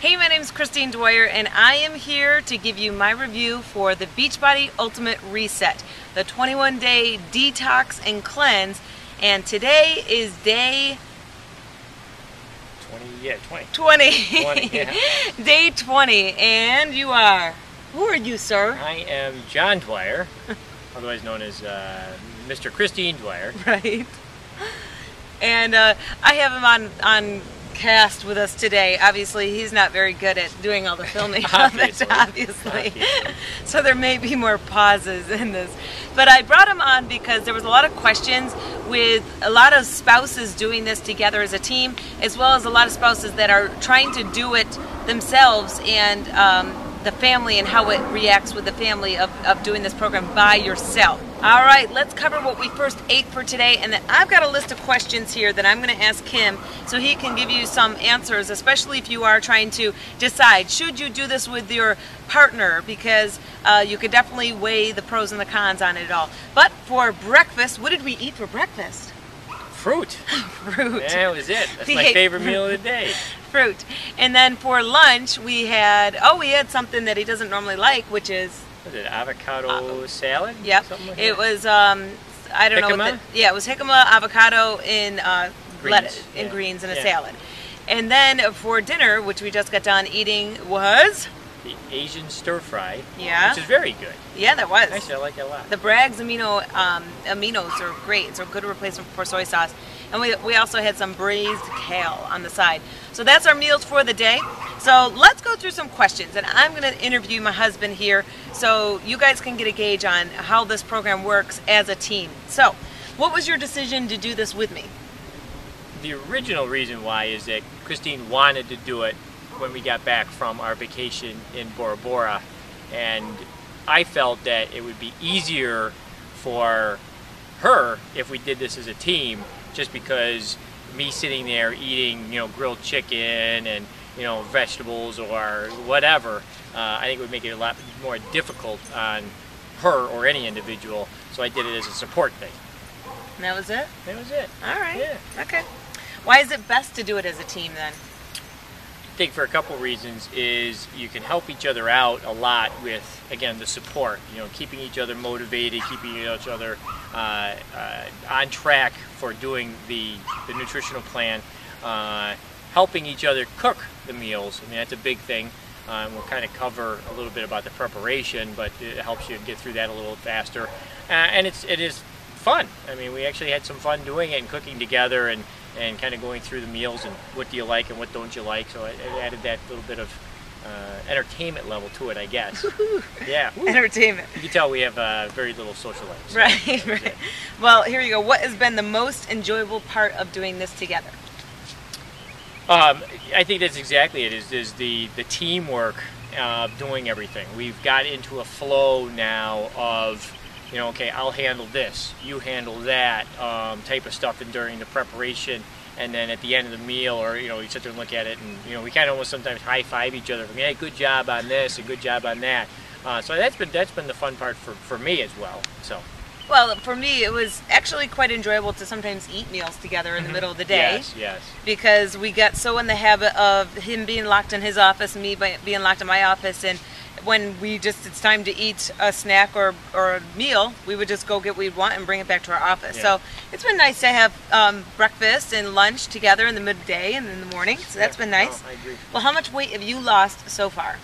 Hey, my name is Christine Dwyer, and I am here to give you my review for the Beachbody Ultimate Reset, the 21-day detox and cleanse. And today is day 20. Yeah. Day 20, and you are, who are you, sir? I am John Dwyer, otherwise known as Mr. Christine Dwyer. Right. And I have him on cast with us today. Obviously, he's not very good at doing all the filming of it, obviously. So there may be more pauses in this. But I brought him on because there was a lot of questions with a lot of spouses doing this together as a team, as well as a lot of spouses that are trying to do it themselves, and the family and how it reacts with the family of doing this program by yourself. All right, let's cover what we first ate for today, and then I've got a list of questions here that I'm going to ask him so he can give you some answers, especially if you are trying to decide, should you do this with your partner, because you could definitely weigh the pros and the cons on it all. But for breakfast, what did we eat for breakfast? Fruit. Fruit. Yeah, that was it. That's my favorite meal of the day. Fruit. And then for lunch, we had something that he doesn't normally like, which is... Was it avocado salad? Yep. Like it that? was, I don't know. What it was jicama, avocado, in lettuce, in greens, and a salad. And then for dinner, which we just got done eating, was... the Asian stir fry. Yeah. Which is very good. Yeah, that was. Actually, I like it a lot. The Bragg's aminos are great. It's a good replacement for soy sauce. And we also had some braised kale on the side. So that's our meals for the day. So let's go through some questions. And I'm going to interview my husband here so you guys can get a gauge on how this program works as a team. So, what was your decision to do this with me? The original reason why is that Christine wanted to do it when we got back from our vacation in Bora Bora, and I felt that it would be easier for her if we did this as a team, just because me sitting there eating, grilled chicken and, vegetables or whatever, I think it would make it a lot more difficult on her or any individual, so I did it as a support thing. And that was it? That was it. All right. Yeah. Okay. Why is it best to do it as a team then? I think for a couple reasons is you can help each other out a lot with, again, the support, keeping each other motivated, keeping each other on track for doing the nutritional plan, helping each other cook the meals. I mean, that's a big thing. We'll kind of cover a little bit about the preparation, but it helps you get through that a little faster. And it is fun. I mean, we actually had some fun doing it and cooking together and kind of going through the meals and what do you like and what don't you like. So it added that little bit of entertainment level to it, I guess. Yeah. Entertainment. You can tell we have very little social life. So right, right. It. Well, here you go. What has been the most enjoyable part of doing this together? I think that's exactly it, is the teamwork of doing everything. We've got into a flow now of, okay, I'll handle this, you handle that type of stuff during the preparation, and then at the end of the meal, or you sit there and look at it, and we kind of almost sometimes high-five each other. Hey, good job on this, and good job on that. So that's been the fun part for me as well. So. Well, for me, it was actually quite enjoyable to sometimes eat meals together in the middle of the day. Yes, yes. Because we got so in the habit of him being locked in his office and me being locked in my office, and when it's time to eat a snack or a meal, we would just go get what we'd want and bring it back to our office. Yeah. So it's been nice to have breakfast and lunch together in the midday and in the morning. So that's been nice. I agree. Well, how much weight have you lost so far?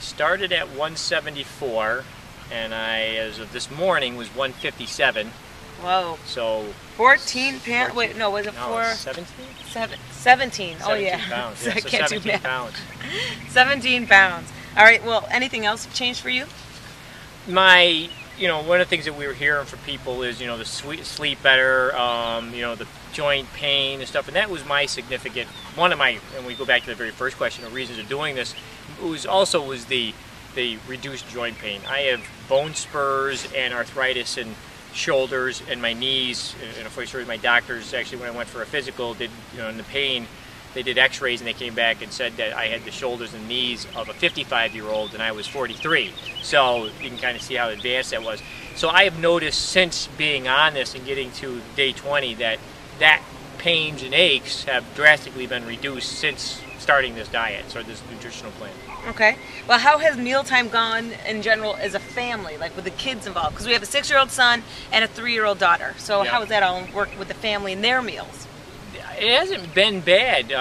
Started at 174, and as of this morning, was 157. Whoa. So 14 pounds. Wait, no, was it 17? 17. Oh, yeah. 17 pounds. So yeah, I so can't 17 do pounds. 17 pounds. All right. Well, anything else changed for you? One of the things that we were hearing from people is, the sleep better, the joint pain and stuff, and that was my significant, and we go back to the very first question, the reasons of doing this, was the reduced joint pain. I have bone spurs and arthritis in shoulders and my knees, and if I showed my doctors, actually when I went for a physical, in the pain, they did x-rays and they came back and said that I had the shoulders and knees of a 55-year-old and I was 43. So you can kind of see how advanced that was. So I have noticed since being on this and getting to day 20 that pains and aches have drastically been reduced since starting this diet, or this nutritional plan. Okay. Well, how has mealtime gone in general as a family, like with the kids involved? Because we have a 6-year-old son and a 3-year-old daughter. So how has that all worked with the family and their meals? It hasn't been bad.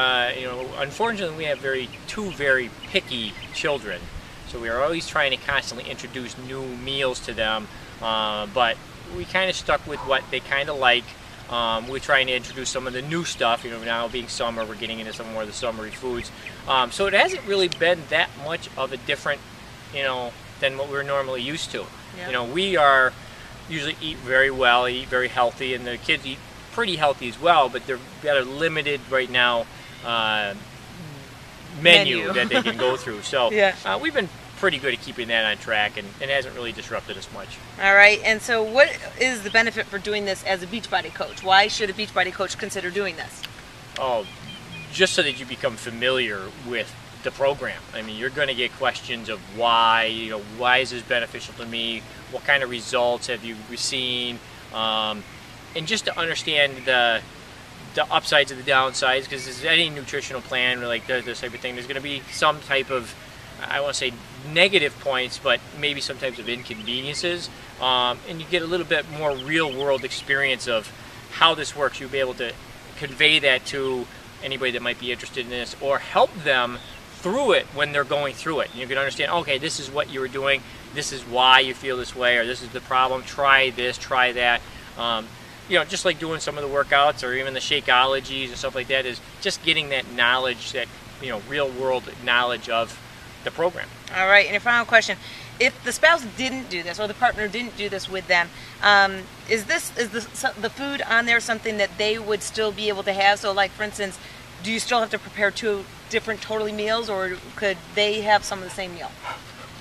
Unfortunately, we have two very picky children. So we are always trying to constantly introduce new meals to them. But we kind of stuck with what they kind of like. We're trying to introduce some of the new stuff. Now being summer, we're getting into some more of the summery foods. So it hasn't really been that much of a different, than what we're normally used to. Yeah. We are usually eat very well, eat very healthy, and the kids eat pretty healthy as well. But they've got a limited right now menu that they can go through. So yeah. We've been pretty good at keeping that on track, and it hasn't really disrupted us much. All right, and so what is the benefit for doing this as a Beachbody coach? Why should a Beachbody coach consider doing this? Oh, just so that you become familiar with the program. I mean, you're going to get questions of why, why is this beneficial to me? What kind of results have you seen? And just to understand the upsides and the downsides, because there's any nutritional plan, like this type of thing, there's going to be some type of, I won't say negative points, but maybe some types of inconveniences, and you get a little bit more real-world experience of how this works. You'll be able to convey that to anybody that might be interested in this, or help them through it when they're going through it. And you can understand, okay, this is what you were doing, this is why you feel this way, or this is the problem, try this, try that. Just like doing some of the workouts or even the Shakeologies and stuff like that, is just getting that knowledge, that real-world knowledge of the program. All right, and your final question: if the spouse didn't do this, or the partner didn't do this with them, is the food on there something that they would still be able to have? So, like for instance, do you still have to prepare 2 different totally meals, or could they have some of the same meal?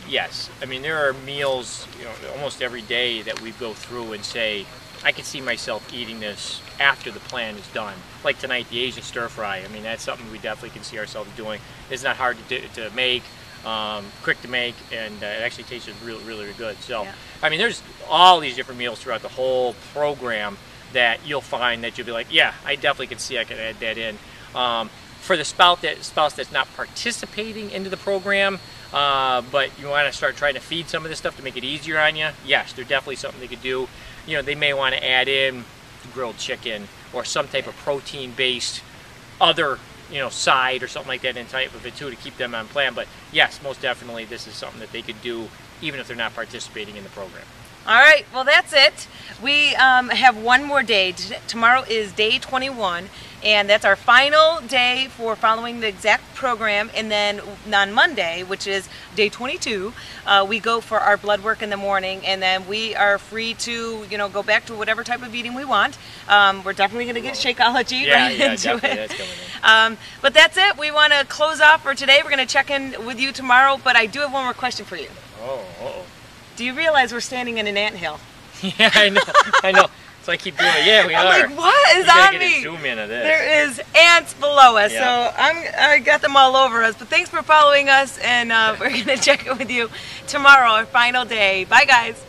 Yes, I mean there are meals, almost every day that we go through and say, I could see myself eating this after the plan is done. Like tonight, the Asian stir fry. I mean, that's something we definitely can see ourselves doing. It's not hard to make. Quick to make, and it actually tasted really, really good. So, yeah. I mean, there's all these different meals throughout the whole program that you'll find that you'll be like, yeah, I definitely can see I can add that in. For the spouse that's not participating into the program, but you want to start trying to feed some of this stuff to make it easier on you, yes, there's definitely something they could do. They may want to add in grilled chicken or some type of protein-based other side or something like that in type of it too, to keep them on plan. But yes, most definitely this is something that they could do even if they're not participating in the program. All right, well that's it. We have one more day. Tomorrow is day 21, and that's our final day for following the exact program. And then on Monday, which is day 22, we go for our blood work in the morning, and then we are free to go back to whatever type of eating we want. We're definitely going to get Shakeology right into it. That's coming in. But that's it. We want to close off for today. We're going to check in with you tomorrow, but I do have one more question for you. Oh. Do you realize we're standing in an anthill? Yeah, I know. So I keep doing it. Yeah, we are. I'm like, what is on me? Zoom in of this. There is ants below us, so I got them all over us. But thanks for following us, and we're going to check in with you tomorrow, our final day. Bye, guys.